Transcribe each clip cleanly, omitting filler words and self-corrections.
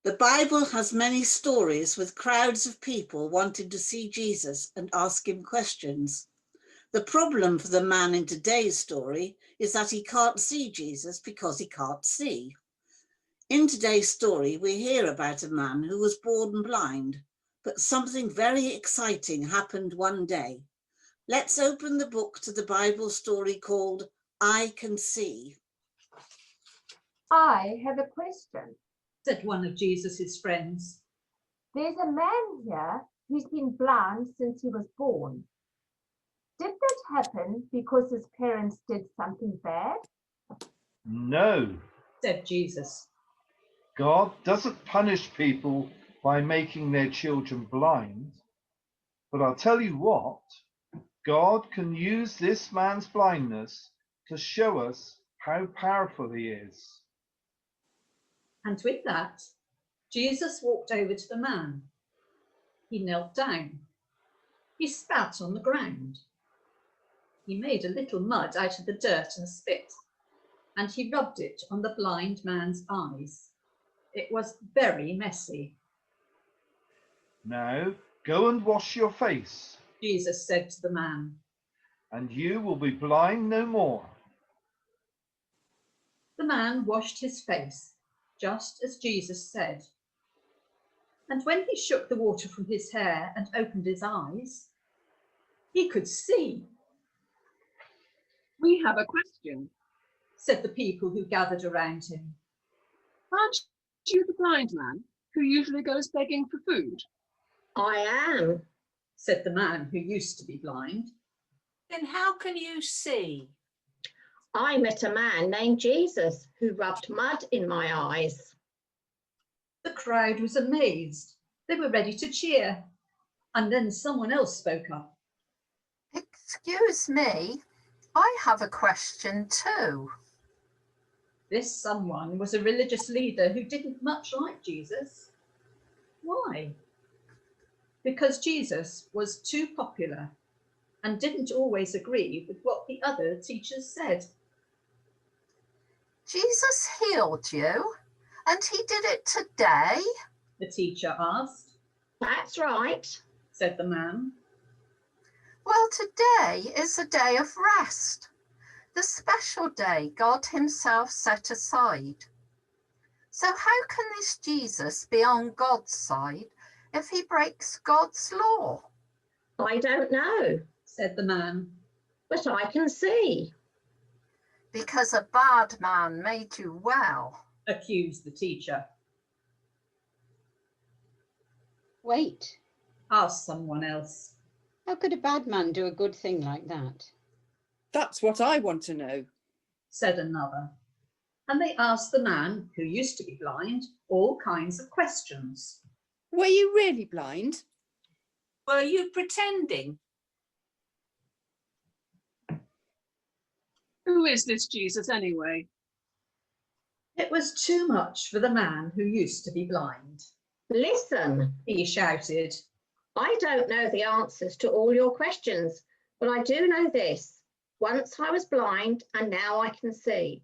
The Bible has many stories with crowds of people wanting to see Jesus and ask him questions. The problem for the man in today's story is that he can't see Jesus because he can't see. In today's story, we hear about a man who was born blind, but something very exciting happened one day. Let's open the book to the Bible story called I Can See. I have a question, said one of Jesus's friends. There's a man here who's been blind since he was born. Did that happen because his parents did something bad? No, said Jesus. God doesn't punish people by making their children blind. But I'll tell you what, God can use this man's blindness to show us how powerful he is. And with that, Jesus walked over to the man. He knelt down. He spat on the ground. He made a little mud out of the dirt and spit, and he rubbed it on the blind man's eyes. It was very messy. Now go and wash your face, Jesus said to the man, and you will be blind no more. The man washed his face, just as Jesus said. And when he shook the water from his hair and opened his eyes, he could see. We have a question, said the people who gathered around him. Aren't you the blind man who usually goes begging for food? I am, said the man who used to be blind. Then how can you see? I met a man named Jesus who rubbed mud in my eyes. The crowd was amazed. They were ready to cheer. And then someone else spoke up. Excuse me, I have a question too. This someone was a religious leader who didn't much like Jesus. Why? Because Jesus was too popular and didn't always agree with what the other teachers said. Jesus healed you, and he did it today? The teacher asked. That's right, said the man. Well, today is a day of rest, the special day God himself set aside. So how can this Jesus be on God's side if he breaks God's law? I don't know, said the man. but I can see. Because a bad man made you well, accused the teacher. Wait, asked someone else. how could a bad man do a good thing like that? That's what I want to know, said another. And they asked the man, who used to be blind, all kinds of questions. Were you really blind? Were you pretending? Who is this Jesus anyway? It was too much for the man who used to be blind. Listen, he shouted. I don't know the answers to all your questions, but I do know this. Once I was blind and now I can see.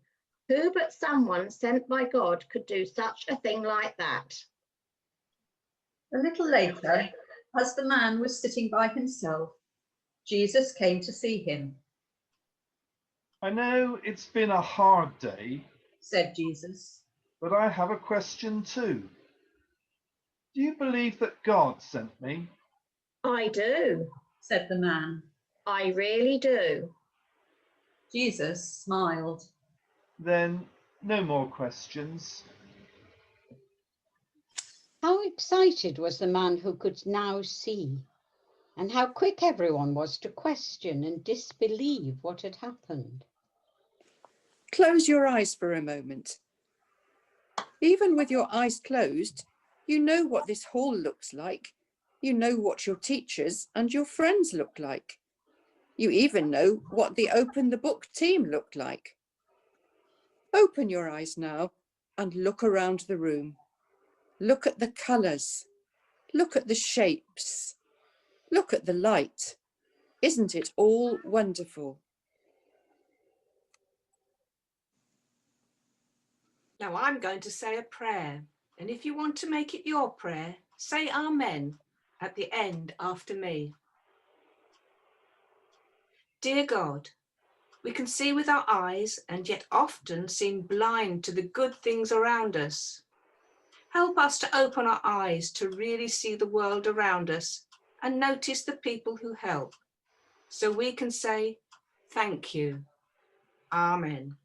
Who but someone sent by God could do such a thing like that? A little later, as the man was sitting by himself, Jesus came to see him. I know it's been a hard day, said Jesus, but I have a question too. Do you believe that God sent me? I do, said the man. I really do. Jesus smiled. Then no more questions. How excited was the man who could now see, and how quick everyone was to question and disbelieve what had happened. Close your eyes for a moment. Even with your eyes closed, you know what this hall looks like. You know what your teachers and your friends look like. You even know what the Open the Book team looked like. Open your eyes now and look around the room. Look at the colours. Look at the shapes. Look at the light. Isn't it all wonderful? Now I'm going to say a prayer. And if you want to make it your prayer, say Amen at the end after me. Dear God, we can see with our eyes and yet often seem blind to the good things around us. Help us to open our eyes to really see the world around us and notice the people who help, so we can say, thank you. Amen.